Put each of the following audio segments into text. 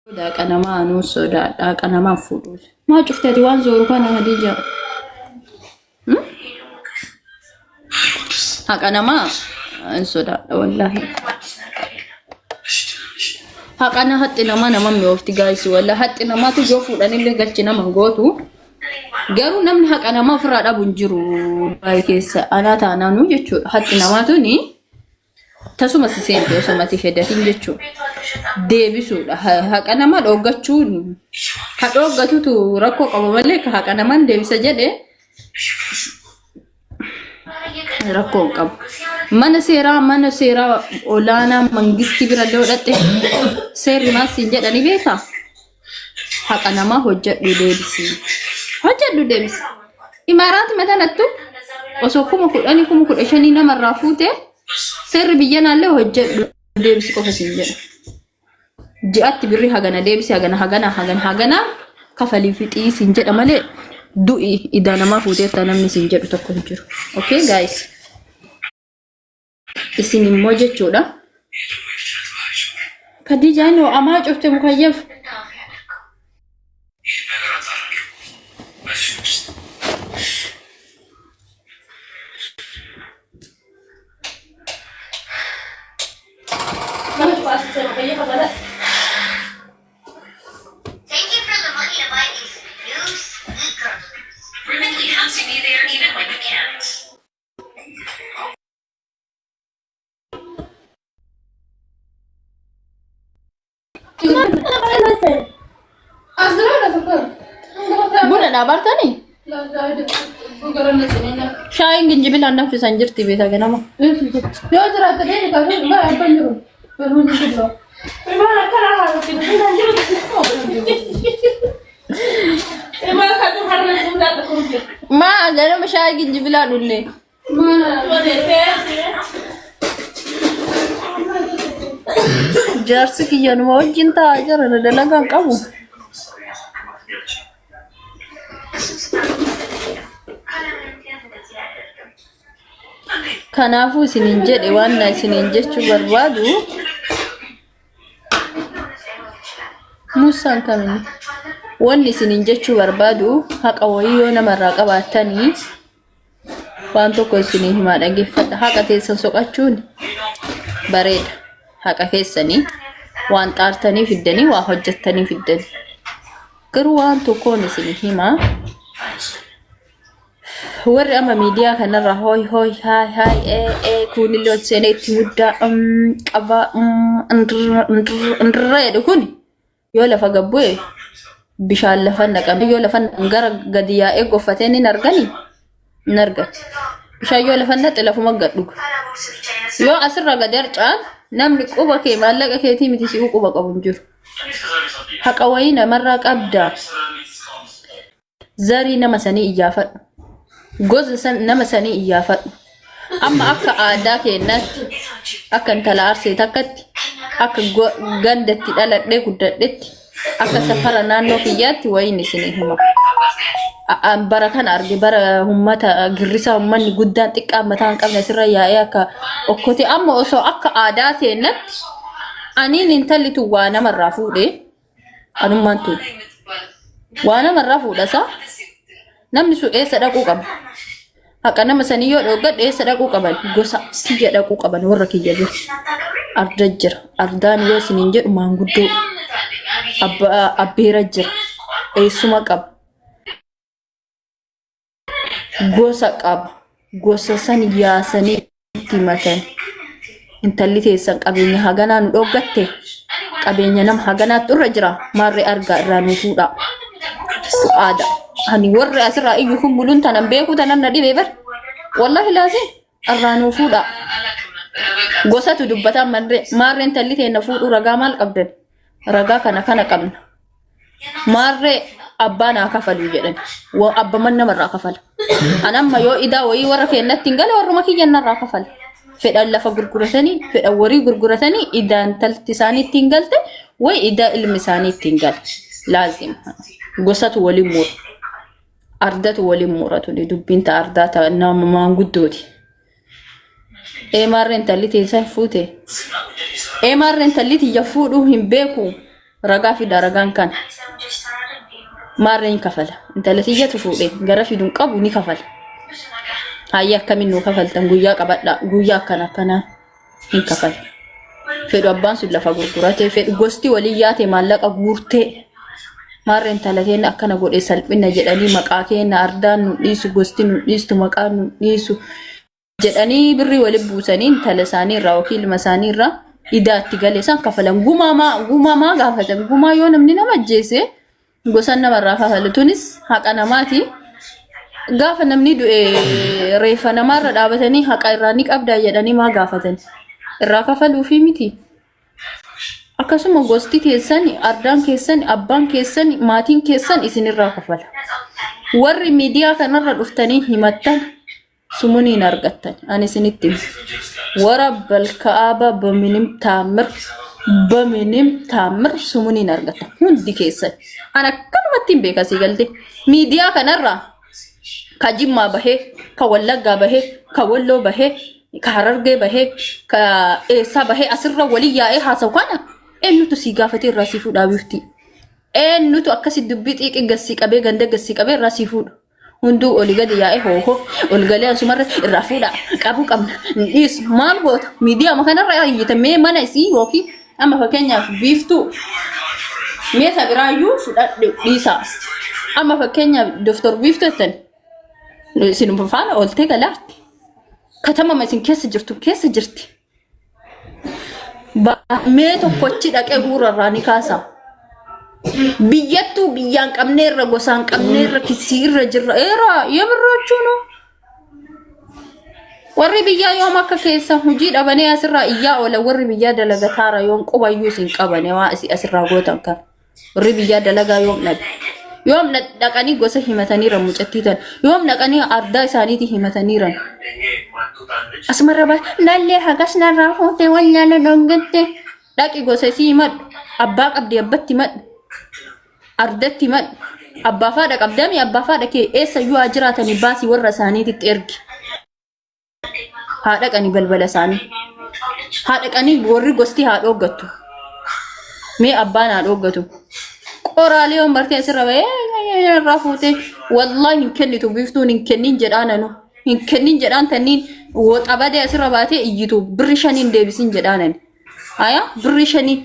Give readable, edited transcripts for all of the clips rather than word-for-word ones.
Daqa namaa anuu sodaadha. Daqa namaa fuudhuus. Maa cufteeti waan zooru kana Hadija. Haqa namaa sodaadha wallahi. Haqana haxi namaa nama mi'oofti gaayisi wallahi haxi namaatu yoo fuudhanillee galchi nama gootu. Garuu namni haqa namaa ofirraa dhabu hin jiru baay'ee keessa anaa taanaanuu jechuudha. Haxi namaatuni tasuma siseente osoo mati fedhatiin jechuudha. Deebisuudha. Haqa namaa dhoogachuun ha dhoogatutu rakkoo qaba malee haqa namaan deebisa jedhee rakkoo qabu. Mana seeraa olaanaa mangistii bira dhoodhatte seerri maasiin jedhani beekta. Haqa namaa hojjedhu deebisi. Hojjedhu deebisi. Imaaraati matanattu osoo 10,000 namarraa fuute seerri biyya naallee hojjedhu deebisi qofa siin jedha. Ji'atti birri hagana deebisi hagana kafalii fixii siin jedha malee du'i idaa namaa fuuteetta namni siin jedhu tokko hin jiru. Okay guys. Isin immoo jechuudha. Khadijaan yoo amaa cufte mukayyaf. Buna dhabartani? Shaayin ginjibila andan fisan jirti beeta ganama. Yoo jiraate deeni kaasuu maa eebban jiru? Beruun jiru. Imaan akkana haala maa ganama shaayin ginjibila dhulle. Jaarsi kiyya numa wajjin taa'aa jira dalagaan qabu. Kanaafuu isiniin jedhe waan isiniin jechuu barbaadu Musaan kamini wanni isiniin jechuu barbaadu haqa wayii yoo namarraa qabaatanii waan tokko isinii himaa dhageeffadha. Haqa teessan soqachuun bareeda. Haqa keessanii waan xaartanii fiddanii waa hojjettanii fiddanii. Garuu waan tokkoon isinii himaa warri ama miidiyaa kanarra hoy hai kunillee seenee itti muddaa qaba ndreedhu kun yoo lafa gabbu'e bishaan lafa naqame yoo lafa gara gadi yaa'ee goffatee ni argani hin argan bishaan yoo lafa naqe lafuma gadhuga yoo asirra gadi arcaan namni quba kee maallaqa keetii miti si quba qabu hin jiru. Haqa wayii namarraa qabda. Zarii nama sanii iyyaafadhu. Gosa nama sanii iyyaafadhu. Amma akka aadaa keenyaatti akka intala arsee takkatti akka gandatti dhaladhee guddadhetti akka safara naannoo kiyyaatti wayiin isinii hima. Bara kana arge bara ummata girrisaa ummanni guddaan xiqqaa mataan qabne sirra yaa'ee akka okkotee amma osoo akka aadaa keenyaatti aniin intallitu waa namarraa fuudhee anummaan tuudhe. Waa namarraa fuudhasaa namni sun eessa dhaquu qaba? Haqa nama sanii yoo dhoogadhe eessa dhaquu qaban? Gosa kiyya dhaquu qaban warra kiyya jiru. Arda jira. Ardaan yoo isiniin jedhu maanguddoo abbeera jira. Eessuma qaba. Gosa qaba. Gosa san yaasanii itti matan. Intalli teessan qabeenya haganaa nu dhoogatte. Qabeenya nama haganaatti irra jira. Maarree argaa irraa nu fuudha. Aadaa. Hani warri asirraa iyyuu kun buluun tanan beeku tanan na dhibee bar. Wallahi laazim irraa nu fuudha. Gosatu dubbataan maarreen talli teenna fuudhu ragaa maal qabdan? Ragaa kana qabna. Maarree abbaa naa kafalu jedhan. Abba man namarraa kafala. Anamma yoo idaa wayii warra keennatti hin gale warruma kiyyan narraa kafala. Fedhan lafa gurguratanii, fedhan warii gurguratanii idaan talti isaanii ittiin galte way idaa ilmi isaanii ittiin gale. Laazim. Gosatu waliin muru. Ardatu waliin muratu dubbiin ta ardaa ta nama maanguddooti. Eemarreen talli teessan fuute. Eemarreen talli tiyya fuudhuu hin beeku. ragaa fi daragaan kan maarreen kafala intalatiyya tufuudhe gara fiduun qabu ni kafala hayya akkamiin nuu kafaltan guyyaa qabadha guyyaa akkana hin kafala fedhu abbaan sun lafa gurguratee fedhu gosti walii yaate maallaqa guurtee maarreen talateen akkana godhe salphina jedhanii maqaa keenya ardaan nu dhiisu gosti nu dhiistu maqaa nu dhiisu jedhanii birrii wali buusanii intala isaanii irraa yookiin ilma isaanii irraa idaatti galee san kafalan gumamaa gaafatan gumaa yoo namni nama ajjeese gosa namarraa kafalatunis haqa namaati gaafa namni du'e reefa namarra dhaabatanii haqa irraa ni qabdaa jedhanii maa gaafatan irraa kafaluufi miti akkasuma gosti keessan ardaan keessan abbaan keessan maatiin keessan isin irraa kafala warri miidiyaa kanarra dhuftanii himattan sumunin argattan ani isinitti warabbal kaaba baminim taamir sumunin argattan hundi keessan ana akkanumatti hin beekasii galte miidiyaa kanarra ka Jimmaa bahee ka Wallaggaa bahee ka Walloo bahee ka Harargee bahee ka eessaa bahee asirra walii yaa'ee haasawu kana eenyutu si gaafatee irraa si fuudhaa bifti eenyutu akkasi dubbii xiiqii gassii qabee ganda gassii qabee irraa si fuudha hunduu olii gadi yaa'ee hooho olgalee asumarra irraa fuudha qabuu qabna dhiis maal goota miidiyaa kanarra iyyitamee mana isii yookiin amma fakkeenyaaf biiftuu meeshaa biraayyuu fudhadhu dhiisaa amma fakkeenyaaf Dr. Biiftuu jettan isin faana oltee galaatti katama isin keessa jirti mee tokkochi dhaqee guurarraa ni kaasa biyyattuu biyyaan qabneerra gosaan qabneerra kisiirra jirra yabirrachuun warri biyyaa yoom akka keessa hojii dhabanee asirraa iyyaa oola warri biyyaa dalagataara yoom qubayyuu isin qabane waa asirraa gootan kan warri biyyaa dalagaa yoom dhaqanii gosa himataniiran mucattiitan yoom dhaqanii ardaa isaaniitii himataniiran asmarra nallee hagas narraa fuutee wallaala dhongatte dhaqi gosa isii himadhu abbaa qabdi abbatti himadhu ardatti himadhu abbaa faadha qabdami abbaa faadha kee eessayyuu haa jiraatanii baasii warra isaaniititti ergi haa dhaqanii balbala isaanii haa dhaqanii warri gosti haa dhooggattu mee abbaan haa dhooggatu qoraalee yoon bartee asirra bahee irraa fuutee wallahi hin kennitu biiftuun hin kennin jedhaananu hin kennin jedhaan tanniin woxabadee asirra baatee iyyitu birri shaniin deebisin jedhaanani aya birri shanii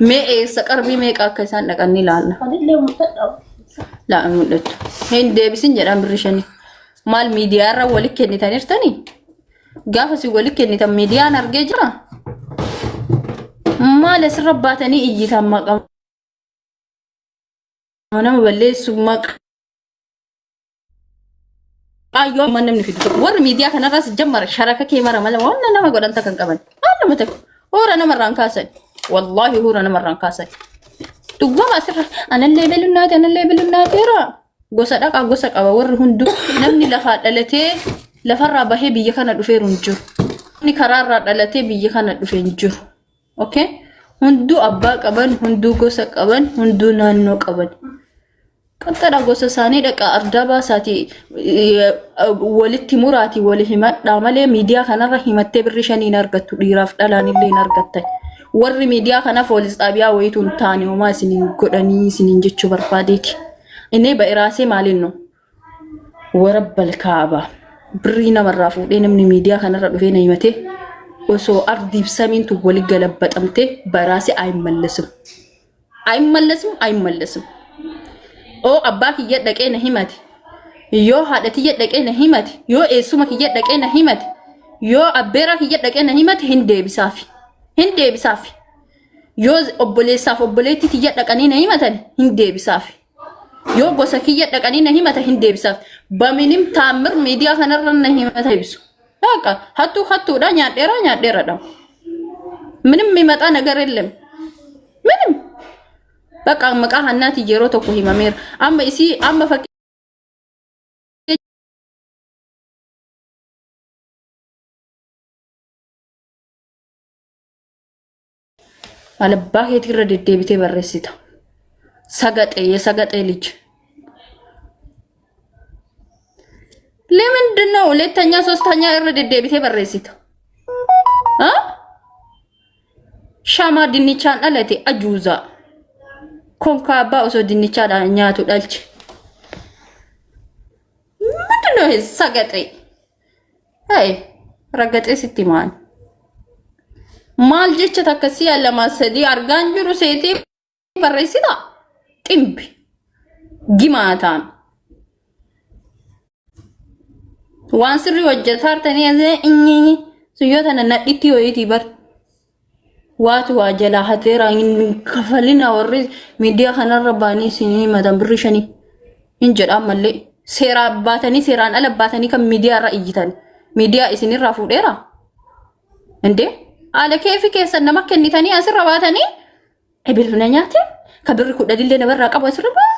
mee eessa qarbii meeqa akka isaan dhaqanii ilaalla laa mul'attu hin deebisin jedhaan birri shanii maal miidiyaa irra wali kennitaniirtanii gaafa si wali kennitan miidiyaan argee jira maal asirra baatanii iyyitan maqam nama balleessu ayyoo man namni fidu warri miidiyaa kanarraas jammara sharaka kee mara mala waan nama godhanta kan qaban nama takko hora namarraan kaasan wallahi hora namarraan kaasan dubbama asirra anallee belunnaatera gosa dhaqa gosa qaba warri hundu namni lafaa dhalatee lafarraa bahee biyya kana dhufeeru hin jiru namni karaarraa dhalatee biyya kana dhufee hin jiru okay hundu abbaa qaban hundu gosa qaban hundu naannoo qaban qaxara gosa isaanii dhaqa ardaa baasaati walitti muraati wali himadhaa malee miidiyaa kanarra himattee birri shaniin argattu dhiiraaf dhalaan illee hin argattan warri miidiyaa kana poolis xaabiyaa wayituun taane homaa isiniin godhanii isiniin jechuu barbaadeeti inni ba'iraasee maalinno warabbal kaaba birrii namarraa fuudhee namni miidiyaa kanarra dhufee na himatee osoo ardiif samiintu wali galabbaxamtee ba'iraasee ayimmallesim oo abbaa kiyya dhaqee na himate yoo haadha kiyya dhaqee na himate yoo eessuma kiyya dhaqee na himate yoo abbeera kiyya dhaqee na himate hin deebisaaf yoo obboleessaaf obboleetti kiyya dhaqanii na himatan hin deebisaaf yoo gosa kiyya dhaqanii na himata hin deebisaaf baminim taamir miidiyaa kanarra na himata ibsu haqa hattuudha nyaadheera ምንም የሚመጣ ነገር የለም ምንም በቃ መቃ ሀናት ይጀሮ ተኮ ሂማሜር አመ ፈቅ አለባህ የትረደ ደብቴ በረሲታ የሰገጤ ልጅ ለምንድነው ሁለተኛ ሶስተኛ እረደ ደብቴ በረሲታ ሻማ ድንቻን አለቴ አጁዛ konka abbaa osoo dinnichaadhaan nyaatu dhalche. Madno sagaxee. Hey, ragaxee sitti maan. Maal jecha takkasii allama sadii argaan jiru seetii barreessita. Ximbi. Gimaataan. Waan sirrii hojjetartanii asee inni suyyoota nadhitti ho'iitii bar. Waatu waa jalaa hateera kafalina warri miidiyaa kanarra baanii isinii matan birri shanii. Hin jedhaan mallee seeraa baatanii seeraan ala baatanii kan miidiyaa irra iyyitan. Miidiyaa isinirraa fuudheera. Indee haala keefi keessan nama kennitanii asirra baatanii ebilfina nyaate ka birri kudhadillee namarraa qabu asirra baa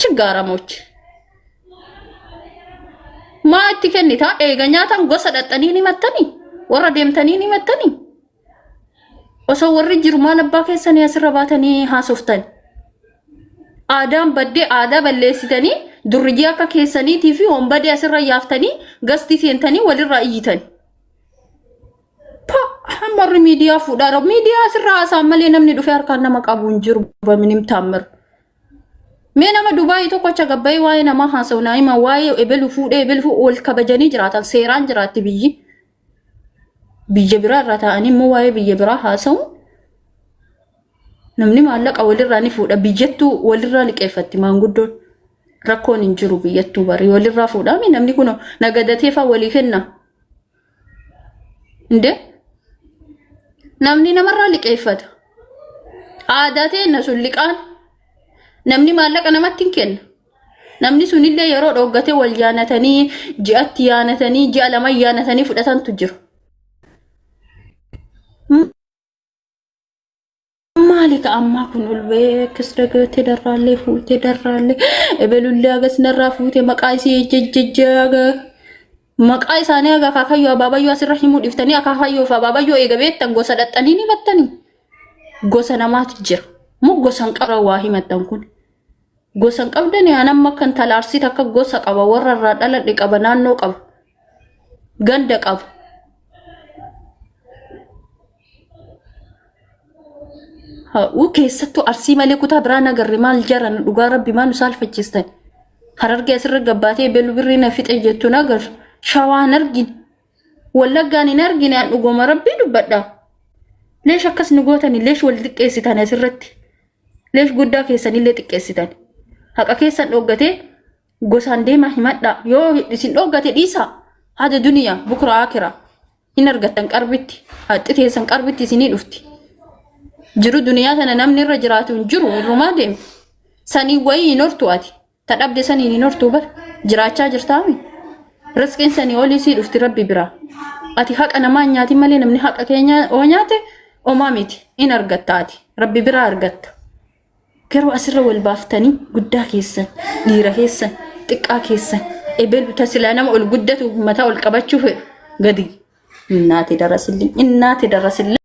chigaaramochi. Maa itti kennita eega nyaatan gosa dhaxxanii ni mattanii warra deemtanii ni mattanii osoo warri jiru maal abbaa keessanii asirra baatanii haasoftan. Aadaan baddee aadaa balleessitanii durrijii akka keessaniitii fi hombadee asirra yaaftanii gasti seentanii walirraa iyyitan. Hammarri miidiyaa fuudhaara miidiyaa asirra haasaan malee namni dhufee harkaan nama qabu hin jiru baminim taamir. Mee nama Dubaayii tokko acha gabbayii waa'ee namaa haasa'u naa hima waa'ee ebelu fuudhee ebelu wal kabajanii jiraatan seeraan jiraatti biyyi. Biyya biraa irraa ta'anii immoo waa'ee biyya biraa haasa'u. Namni maallaqa walirraa ni fuudha biyyattuu walirraa liqeeffatti maanguddoon. Rakkoon hin jiru biyyattuu bari walirraa fuudhaami namni kun nagadatee fa'aa walii kenna. Indee namni namarraa liqeeffata. Aadaa ta'e sun liqaan namni maallaqa namatti hin kenna. Namni sunillee yeroo dhoggatee wal yaanatanii ji'atti yaanatanii ji'a lama yaanatanii fudhatantu jiru. Maalika ammaa kun ulbee kisragate darraallee fuutee darraallee ebelullee agas narraa fuutee maqaa isii jejjejjaaga maqaa isaanii aga akaakayyoo abaabayyoo asirra himuu dhiftanii akaakayyoo fi abaabayyoo eega beektan gosa dhaxxanii ni battanii gosa namaatu jira moo gosan qabra waa himattan kun gosan qabdanii anamma kan talaarsit akka gosa qaba warra irraa dhaladhe qaba naannoo qaba ganda qaba. Keessattuu arsii malee kutaa biraan agarre maal jaran dhugaa rabbi maan saalfachiistan. Harargee asirra gabbaatee beelu birrii na fixe jettuun agarra. Shawaan argin. Wallaggaan hin argine an dhuguma rabbii dubbadha. Leesh akkas nu gootanii leesh wal xiqqeessitan asirratti. Leesh guddaa keessanillee xiqqeessitan. Haqa keessan dhoggatee gosaan deemaa himadha. Yoo isin dhoggate dhiisa. Haada duniyaa bukura akira. Hin argattan qarbitti. Haxxi teessan qarbitti isinii dhufti. Jiru duniyaa tana namni irra jiraatu hin jiru irrumaa deemu. Sanii wayii hin hortu ati. Tadhabde sanii hin hortu bar. Jiraachaa jirtaami. Riskiin sanii olii sii dhufti rabbi biraa. Ati haqa namaa nyaati malee namni haqa keenya oo nyaate omaa miti in argatta ati. Rabbi biraa argatta. Garuu asirra wal baaftanii guddaa keessan, dhiira keessan, xiqqaa keessan, ebel tasilaa nama ol guddatu mataa ol qabachuu fedhu gadi. Innaati darasillee